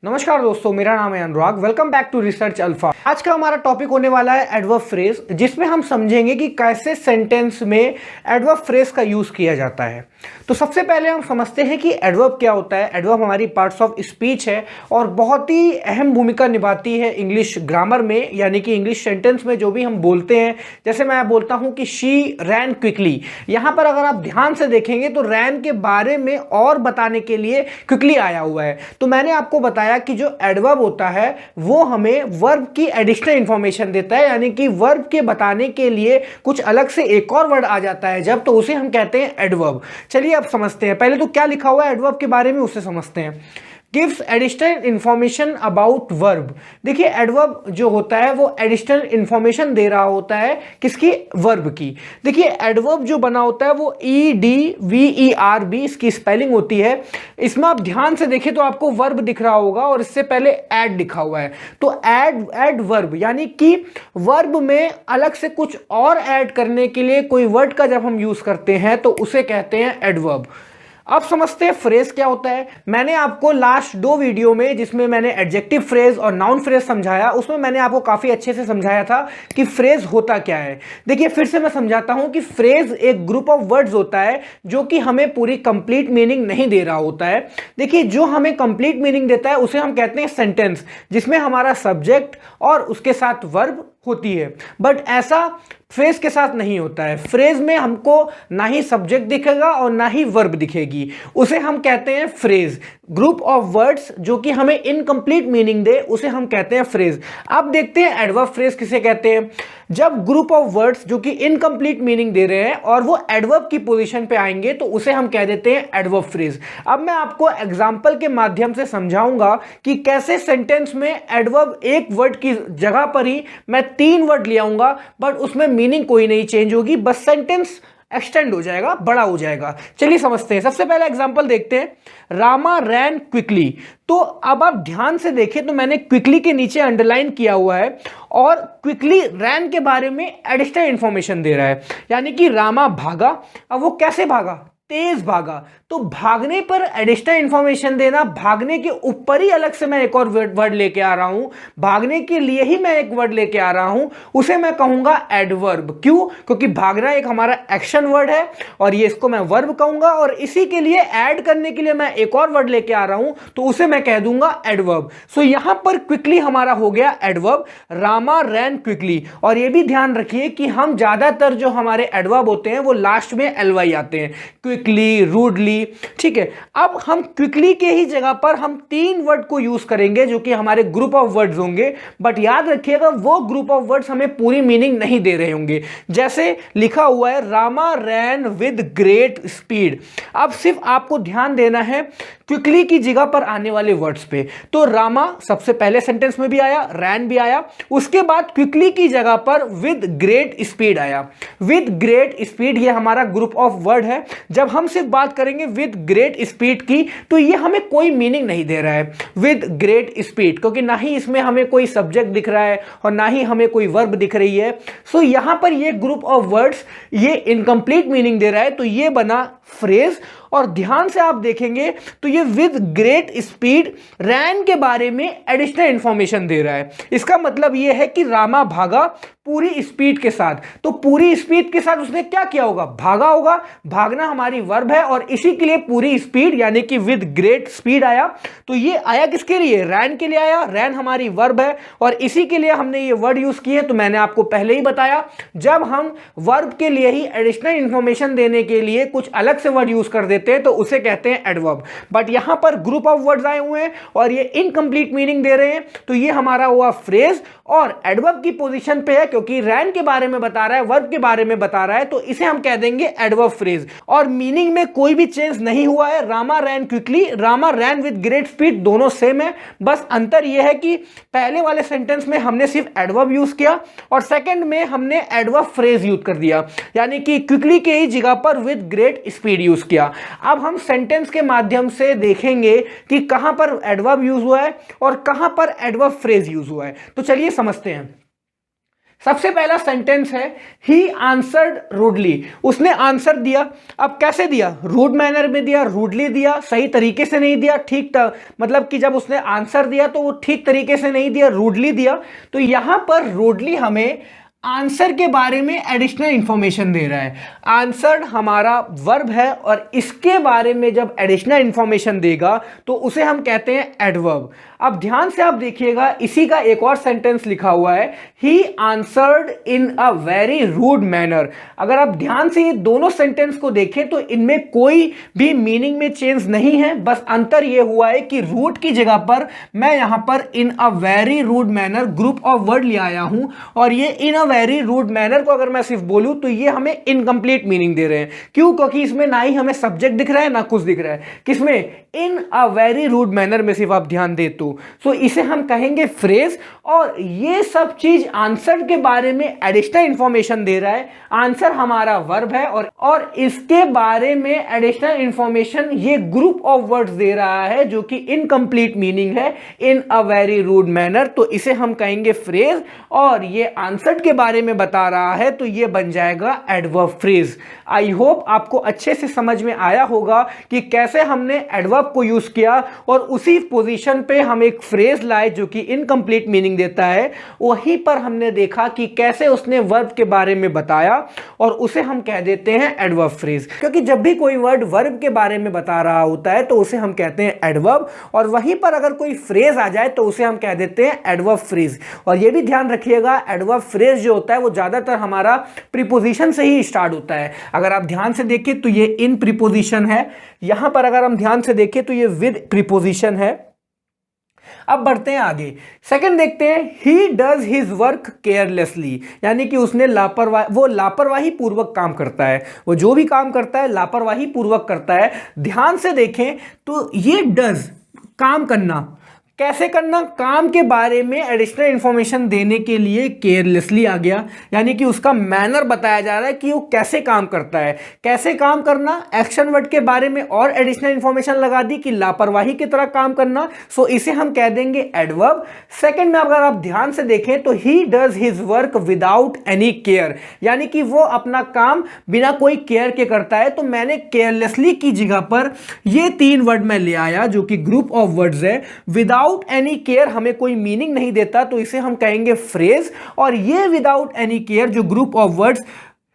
नमस्कार दोस्तों, मेरा नाम है Anurag. Welcome back to Research Alpha. आज का हमारा टॉपिक होने वाला है एडवर्ब फ्रेज, जिसमें हम समझेंगे कि कैसे सेंटेंस में एडवर्ब फ्रेज का यूज किया जाता है। तो सबसे पहले हम समझते हैं कि एडवर्ब क्या होता है। एडवर्ब हमारी पार्ट्स ऑफ स्पीच है और बहुत ही अहम भूमिका निभाती है इंग्लिश ग्रामर में, यानी कि इंग्लिश सेंटेंस में जो भी हम बोलते हैं। जैसे मैं बोलता हूं कि शी रैन क्विकली, यहां पर अगर आप ध्यान से देखेंगे तो रैन के बारे में और बताने के लिए क्विकली आया हुआ है। तो मैंने आपको बताया कि जो एडवर्ब होता है वो हमें वर्ब की एडिशनल इंफॉर्मेशन देता है, यानी कि वर्ब के बताने के लिए कुछ अलग से एक और वर्ड आ जाता है जब, तो उसे हम कहते हैं एडवर्ब। चलिए अब समझते हैं। पहले तो क्या लिखा हुआ है एडवर्ब के बारे में उसे समझते हैं। Gives additional information about verb. देखिए एडवर्ब जो होता है वो एडिशनल इंफॉर्मेशन दे रहा होता है किसकी, वर्ब की। देखिए एडवर्ब जो बना होता है वो EDVERB इसकी स्पेलिंग होती है। इसमें आप ध्यान से देखें तो आपको वर्ब दिख रहा होगा और इससे पहले एड लिखा हुआ है। तो एड वर्ब, यानी कि वर्ब में अलग से कुछ और ऐड करने के लिए कोई वर्ड का जब हम यूज करते हैं तो उसे कहते हैं एडवर्ब। अब समझते हैं फ्रेज क्या होता है। मैंने आपको लास्ट 2 वीडियो में, जिसमें मैंने एडजेक्टिव फ्रेज और नाउन फ्रेज समझाया, उसमें मैंने आपको काफी अच्छे से समझाया था कि फ्रेज होता क्या है। देखिए फिर से मैं समझाता हूं कि फ्रेज एक ग्रुप ऑफ वर्ड्स होता है जो कि हमें पूरी कंप्लीट मीनिंग नहीं दे रहा होता है। देखिए जो हमें कंप्लीट मीनिंग देता है उसे हम कहते हैं सेंटेंस, जिसमें हमारा सब्जेक्ट और उसके साथ वर्ब होती है। बट ऐसा फ्रेज के साथ नहीं होता है। फ्रेज में हमको ना ही सब्जेक्ट दिखेगा और ना ही वर्ब दिखेगी। उसे हम कहते हैं फ्रेज। ग्रुप ऑफ वर्ड्स जो कि हमें इनकम्प्लीट मीनिंग दे उसे हम कहते हैं फ्रेज। अब देखते हैं एडवर्ब फ्रेज किसे कहते हैं। जब ग्रुप ऑफ वर्ड्स जो कि इनकम्प्लीट मीनिंग दे रहे हैं और वो एडवर्ब की पोजीशन पे आएंगे तो उसे हम कह देते हैं एडवर्ब फ्रेज। अब मैं आपको एग्जांपल के माध्यम से समझाऊंगा कि कैसे सेंटेंस में एडवर्ब एक वर्ड की जगह पर ही मैं 3 वर्ड ले आऊंगा, बट उसमें मीनिंग कोई नहीं चेंज होगी, बस सेंटेंस एक्सटेंड हो जाएगा, बड़ा हो जाएगा। चलिए समझते हैं। सबसे पहला एग्जांपल देखते हैं। Rama ran quickly. तो अब आप ध्यान से देखें तो मैंने क्विकली के नीचे अंडरलाइन किया हुआ है और क्विकली रैन के बारे में एडिशनल इंफॉर्मेशन दे रहा है, यानी कि रामा भागा। अब वो कैसे भागा, तेज भागा। तो भागने पर एडिशनल इंफॉर्मेशन देना, भागने के ऊपर ही अलग से मैं एक और वर्ड लेके आ रहा हूं, भागने के लिए ही मैं एक वर्ड लेके आ रहा हूं, उसे मैं कहूंगा एडवर्ब। क्यों? क्योंकि भागना एक हमारा एक्शन वर्ड है और ये इसको मैं वर्ब कहूंगा, और इसी के लिए ऐड करने के लिए मैं एक और वर्ड लेके आ रहा हूं तो उसे मैं कह दूंगा एडवर्ब। सो यहां पर क्विकली हमारा हो गया एडवर्ब, रामा रैन क्विकली। और ये भी ध्यान रखिए कि हम ज्यादातर जो हमारे एडवर्ब होते हैं वो लास्ट में LY आते हैं, क्विकली, रूडली, ठीक है। अब हम क्विकली के ही जगह पर हम 3 वर्ड को यूज करेंगे जो कि हमारे ग्रुप ऑफ वर्ड्स होंगे, बट याद रखिएगा वो ग्रुप ऑफ वर्ड्स हमें पूरी मीनिंग नहीं दे रहे होंगे। जैसे लिखा हुआ है Rama ran with great speed. अब सिर्फ आपको ध्यान देना है क्विकली की जगह पर आने वाले वर्ड्स पे। तो रामा सबसे पहले सेंटेंस में भी आया, रैन भी आया, उसके बाद क्विकली की जगह पर विद ग्रेट स्पीड आया। विद ग्रेट स्पीड ये हमारा ग्रुप ऑफ वर्ड है। जब हम सिर्फ बात करेंगे विद ग्रेट स्पीड की तो ये हमें कोई मीनिंग नहीं दे रहा है विद ग्रेट स्पीड, क्योंकि ना ही इसमें हमें कोई सब्जेक्ट दिख रहा है और ना ही हमें कोई वर्ब दिख रही है। सो यहां पर ये ग्रुप ऑफ वर्ड्स ये इनकम्प्लीट मीनिंग दे रहा है, तो ये बना फ्रेज। और ध्यान से आप देखेंगे तो ये विद ग्रेट स्पीड रैन के बारे में एडिशनल इंफॉर्मेशन दे रहा है। इसका मतलब ये है कि रामा भागा पूरी स्पीड के साथ। तो पूरी स्पीड के साथ उसने क्या किया होगा, भागा होगा। भागना हमारी वर्ब है और इसी के लिए पूरी स्पीड यानी कि विद ग्रेट स्पीड आया। तो ये आया किसके लिए, रैन के लिए आया। रैन हमारी वर्ब है और इसी के लिए हमने ये वर्ड यूज किए। तो मैंने आपको पहले ही बताया, जब हम वर्ब के लिए ही एडिशनल इंफॉर्मेशन देने के लिए कुछ अलग से वर्ड यूज कर देते हैं तो उसे कहते हैं एडवर्ब। बट यहां पर ग्रुप ऑफ वर्ड्स आए हुए हैं और ये इनकम्प्लीट मीनिंग दे रहे हैं, तो ये हमारा हुआ फ्रेज और एडवर्ब की पोजीशन पे है, क्योंकि रैन के बारे में बता रहा है, वर्ब के बारे में बता रहा है, तो इसे हम कह देंगे एडवर्ब फ्रेज। और मीनिंग में कोई भी चेंज नहीं हुआ है। Rama ran quickly, Rama ran with great speed, दोनों सेम है। बस अंतर यह है कि पहले वाले सेंटेंस में हमने सिर्फ एडवर्ब यूज किया और सेकंड में हमने एडवर्ब फ्रेज यूज कर दिया, यानी कि क्विकली के ही जगह पर विद ग्रेट स्पीड यूज किया। अब हम सेंटेंस के माध्यम से देखेंगे कि कहां पर एडवर्ब यूज हुआ है और कहां पर एडवर्ब फ्रेज यूज हुआ है। तो चलिए समझते हैं। सबसे पहला सेंटेंस है ही आंसर्ड रूडली, उसने आंसर दिया। अब कैसे दिया? रूड मैनर में दिया, रूडली दिया, सही तरीके से नहीं दिया, ठीक मतलब कि जब उसने आंसर दिया तो वो ठीक तरीके से नहीं दिया, रूडली दिया। तो यहां पर रूडली हमें आंसर के बारे में एडिशनल इंफॉर्मेशन दे रहा है। आंसर हमारा वर्ब है और इसके बारे में जब एडिशनल इंफॉर्मेशन देगा तो उसे हम कहते हैं एडवर्ब। अब ध्यान से आप देखिएगा, इसी का एक और सेंटेंस लिखा हुआ है he answered in a very rude manner. अगर आप ध्यान से ये दोनों सेंटेंस को देखें तो इनमें कोई भी मीनिंग में चेंज नहीं है, बस अंतर ये हुआ है कि रूड की जगह पर मैं यहां पर in a very rude manner group of word ले आया हूं, और ये in a very rude manner को अगर मैं सिर्फ बोलूं तो ये हमें इनकम्प्लीट मीनिंग दे रहे हैं। क्यों? क्योंकि इसमें ना ही हमें सब्जेक्ट दिख रहा है ना कुछ दिख रहा है। किसमें? इन अ वेरी रूड मैनर में सिर्फ आप ध्यान दे तो इसे हम कहेंगे फ्रेज। और ये सब चीज आंसर के बारे में एडिशनल इंफॉर्मेशन दे रहा है। आंसर हमारा वर्ब है और इसके बारे में एडिशनल इंफॉर्मेशन ये ग्रुप ऑफ वर्ड्स दे रहा है जो कि इनकम्प्लीट मीनिंग है, इन अ वेरी रूड मैनर। तो इसे हम कहेंगे फ्रेज, और ये आंसर के बारे में बता रहा है तो ये बन जाएगा एडवर्ब फ्रेज। आई होप आपको अच्छे से समझ में आया होगा कि कैसे हमने एडवर्ब को यूज किया और उसी पोजीशन पे हम एक फ्रेज लाए जो कि इनकम्प्लीट मीनिंग देता है। वहीं पर हमने देखा कि कैसे उसने वर्ब के बारे में बताया और उसे हम कह देते हैं एडवर्ब फ्रेज। क्योंकि जब भी कोई वर्ड वर्ब के बारे में बता रहा होता है तो उसे हम कहते हैं एडवर्ब, और वहीं पर अगर कोई फ्रेज आ जाए तो उसे हम कह देते हैं एडवर्ब फ्रेज। और यह भी ध्यान रखिएगा, एडवर्ब फ्रेज जो होता है वो ज्यादातर हमारा प्रीपोजिशन से ही स्टार्ट होता है। अगर आप ध्यान से देखें तो ये इन प्रीपोजिशन है, यहां पर अगर हम ध्यान से देखें तो ये विद प्रीपोजिशन है। अब बढ़ते हैं आगे, सेकंड देखते हैं he does his work carelessly, यानी कि उसने लापरवाही पूर्वक काम करता है। वो जो भी काम करता है लापरवाही पूर्वक करता है। ध्यान से देखें तो ये डज, काम करना, कैसे करना? काम के बारे में एडिशनल इंफॉर्मेशन देने के लिए केयरलेसली आ गया, यानी कि उसका मैनर बताया जा रहा है कि वो कैसे काम करता है। कैसे काम करना? एक्शन वर्ड के बारे में और एडिशनल इंफॉर्मेशन लगा दी कि लापरवाही की तरह काम करना, सो इसे हम कह देंगे एडवर्ब। सेकंड में अगर आप ध्यान से देखें तो he does his work without any care, यानी कि वो अपना काम बिना कोई केयर के करता है। तो मैंने केयरलेसली की जगह पर ये तीन वर्ड में ले आया जो कि ग्रुप ऑफ वर्ड्स है। विदाउट एनी केयर हमें कोई मीनिंग नहीं देता तो इसे हम कहेंगे फ्रेज, और ये विदाउट एनी केयर जो ग्रुप ऑफ वर्ड्स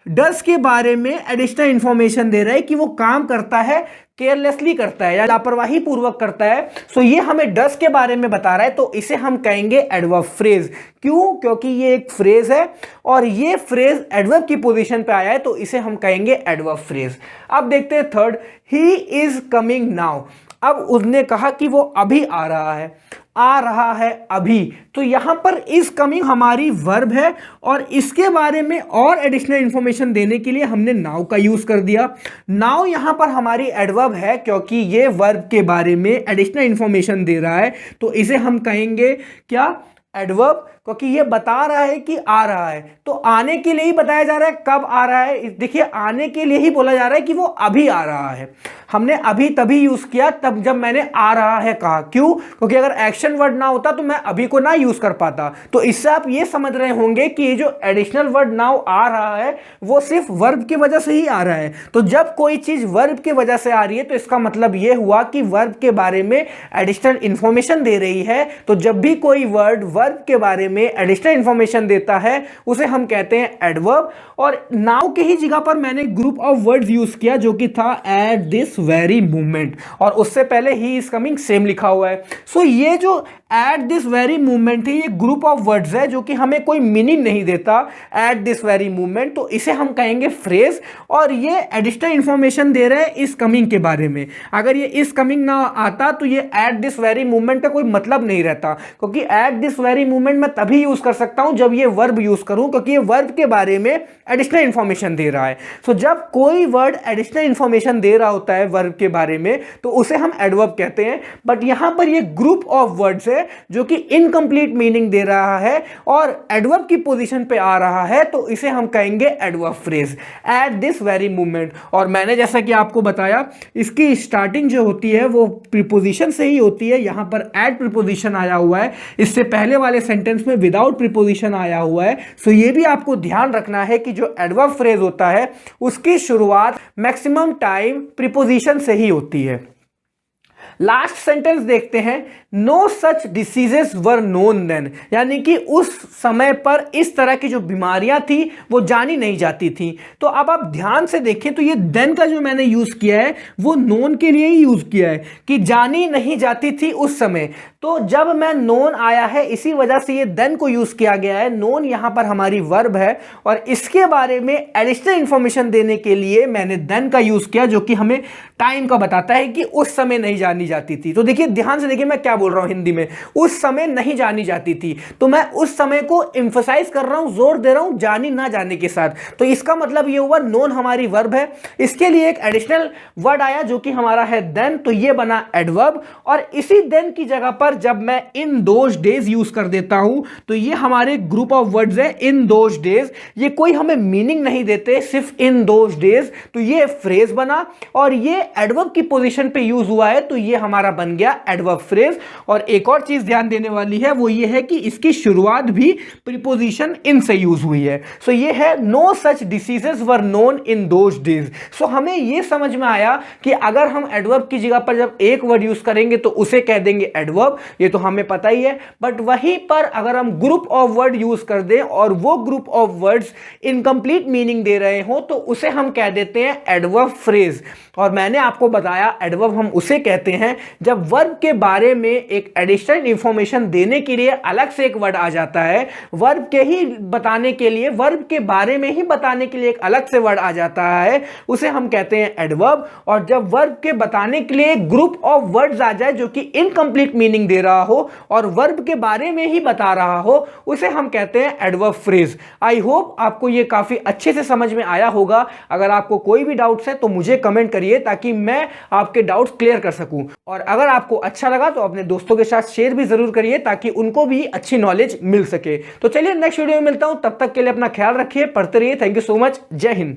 डज के बारे में एडिशनल इंफॉर्मेशन दे रहा है कि वो काम करता है, केयरलेसली करता है या लापरवाही पूर्वक करता है। सो ये हमें डज के बारे में बता रहा है तो इसे हम कहेंगे एडवर्ब फ्रेज। क्यों? क्योंकि ये एक फ्रेज है और ये फ्रेज एडवर्ब की पोजीशन पे आया है तो इसे हम कहेंगे एडवर्ब फ्रेज। अब देखते हैं third, he is coming now. अब उसने कहा कि वो अभी आ रहा है अभी, तो यहां पर इज कमिंग हमारी वर्ब है और इसके बारे में और एडिशनल इंफॉर्मेशन देने के लिए हमने नाउ का यूज कर दिया। नाउ यहां पर हमारी एडवर्ब है क्योंकि ये वर्ब के बारे में एडिशनल इंफॉर्मेशन दे रहा है तो इसे हम कहेंगे क्या? एडवर्ब, क्योंकि ये बता रहा है कि आ रहा है। तो आने के लिए ही बताया जा रहा है, कब आ रहा है? देखिए, आने के लिए ही बोला जा रहा है कि वो अभी आ रहा है। हमने अभी तभी यूज किया तब जब मैंने आ रहा है कहा। क्यों? क्योंकि अगर एक्शन वर्ड ना होता तो मैं अभी को ना यूज कर पाता। तो इससे आप ये समझ रहे होंगे कि ये जो एडिशनल वर्ड नाउ आ रहा है वो सिर्फ वर्ब की वजह से ही आ रहा है। तो जब कोई चीज वर्ब की वजह से आ रही है तो इसका मतलब ये हुआ कि वर्ब के बारे में एडिशनल इंफॉर्मेशन दे रही है। तो जब भी कोई वर्ड वर्ब के बारे में एडिशनल इंफॉर्मेशन देता है उसे हम कहते हैं एडवर्ब। और नाउ के ही जगह पर मैंने ग्रुप ऑफ वर्ड्स यूज किया जो कि था एट दिस वेरी मोमेंट, और उससे पहले ही इज कमिंग सेम लिखा हुआ है। सो ये जो एट दिस वेरी मूवमेंट है ये ग्रुप ऑफ वर्ड्स है जो कि हमें कोई मीनिंग नहीं देता एट दिस वेरी मूवमेंट, तो इसे हम कहेंगे फ्रेज। और ये एडिशनल इंफॉर्मेशन दे रहे हैं इस कमिंग के बारे में। अगर ये इस कमिंग ना आता तो ये एट दिस वेरी मूवमेंट का कोई मतलब नहीं रहता, क्योंकि एट दिस वेरी मूवमेंट मैं तभी यूज कर सकता हूं जब ये वर्ब यूज करूं, क्योंकि ये वर्ब के बारे में एडिशनल इंफॉर्मेशन दे रहा है। सो जब कोई वर्ड एडिशनल इंफॉर्मेशन दे रहा होता है वर्ब के बारे में तो उसे हम एडवर्ब कहते हैं। बट यहां पर ये ग्रुप ऑफ वर्ड्स है है जो कि इनकम्प्लीट मीनिंग दे रहा है और एडवर्ब की पोजीशन पे आ रहा है, तो इसे हम कहेंगे adverb phrase at this very moment. और मैंने जैसा कि आपको बताया इसकी स्टार्टिंग जो होती है वो प्रीपोजिशन से ही होती है। यहां पर एट प्रीपोजिशन आया हुआ है, इससे पहले वाले सेंटेंस में विदाउट प्रीपोजिशन आया हुआ है। सो ये भी आपको ध्यान रखना है कि जो एडवर्ब फ्रेज होता है उसकी शुरुआत मैक्सिमम टाइम प्रीपोजिशन से ही होती है। लास्ट सेंटेंस देखते हैं, no such diseases were known then, यानी कि उस समय पर इस तरह की जो बीमारियां थी वो जानी नहीं जाती थी। तो अब आप ध्यान से देखें तो ये देन का जो मैंने यूज किया है वो नोन के लिए ही यूज किया है कि जानी नहीं जाती थी उस समय। तो जब मैं नोन आया है इसी वजह से ये देन को यूज किया गया है। नोन यहां पर हमारी वर्ब है और इसके बारे में एडिशनल इंफॉर्मेशन देने के लिए मैंने देन का यूज किया, जो कि हमें टाइम का बताता है कि उस समय नहीं जानी जाती थी। तो देखिए ध्यान से देखिए मैं क्या बोल रहा हूं हिंदी में, उस समय नहीं जानी जाती थी, तो मैं उस समय को एम्फसाइज कर रहा हूं, जोर दे रहा हूं जानी ना जाने के साथ। तो इसका मतलब ये हुआ नोन हमारी वर्ब है, इसके लिए एक एडिशनल वर्ड आया जो कि हमारा है देन, तो ये बना एडवर्ब। और इसी देन की जगह पर जब मैं इन दोज डेज यूज कर देता हूं तो ये हमारे ग्रुप ऑफ वर्ड्स है इन दोज डेज, ये कोई हमें मीनिंग नहीं देते, सिर्फ इन दोज डेज। तो ये फ्रेज बना और ये एडवर्ब की पोजीशन पे यूज हुआ है, तो ये हमारा बन गया एडवर्ब फ्रेज। और एक और चीज ध्यान देने वाली है वो ये है कि इसकी शुरुआत भी प्रीपोजिशन इन से यूज हुई है। सो ये है no such diseases were known in those days. So हमें ये समझ में आया कि अगर हम एडवर्ब की जगह पर जब एक वर्ड यूज करेंगे तो उसे कह देंगे एडवर्ब, ये तो हमें पता ही है। बट वहीं पर अगर हम ग्रुप ऑफ वर्ड यूज कर दें और वो group of words incomplete meaning दे रहे हो तो उसे हम कह देते हैं एडवर्ब फ्रेज। और मैंने आपको बताया एडवर्ब हम उसे कहते हैं जब वर्ब के बारे में एक एडिशनल इंफॉर्मेशन देने के लिए अलग से एक वर्ड आ जाता है, वर्ब के ही बताने के लिए, वर्ब के बारे में ही बताने के लिए एक अलग से वर्ड आ जाता है, उसे हम कहते हैं एडवर्ब। और जब वर्ब के बताने के लिए ग्रुप ऑफ वर्ड्स आ जाए जो कि इनकम्प्लीट मीनिंग दे रहा हो और वर्ब के बारे में ही बता रहा हो, उसे हम कहते हैं एडवर्ब फ्रेज। आई होप आपको यह काफी अच्छे से समझ में आया होगा। अगर आपको कोई भी डाउट्स है तो मुझे कमेंट करिए ताकि मैं आपके डाउट्स क्लियर कर सकूं। और अगर आपको अच्छा लगा तो अपने दोस्तों के साथ शेयर भी जरूर करिए ताकि उनको भी अच्छी नॉलेज मिल सके। तो चलिए नेक्स्ट वीडियो में मिलता हूं, तब तक के लिए अपना ख्याल रखिए, पढ़ते रहिए। थैंक यू सो मच, जय हिंद।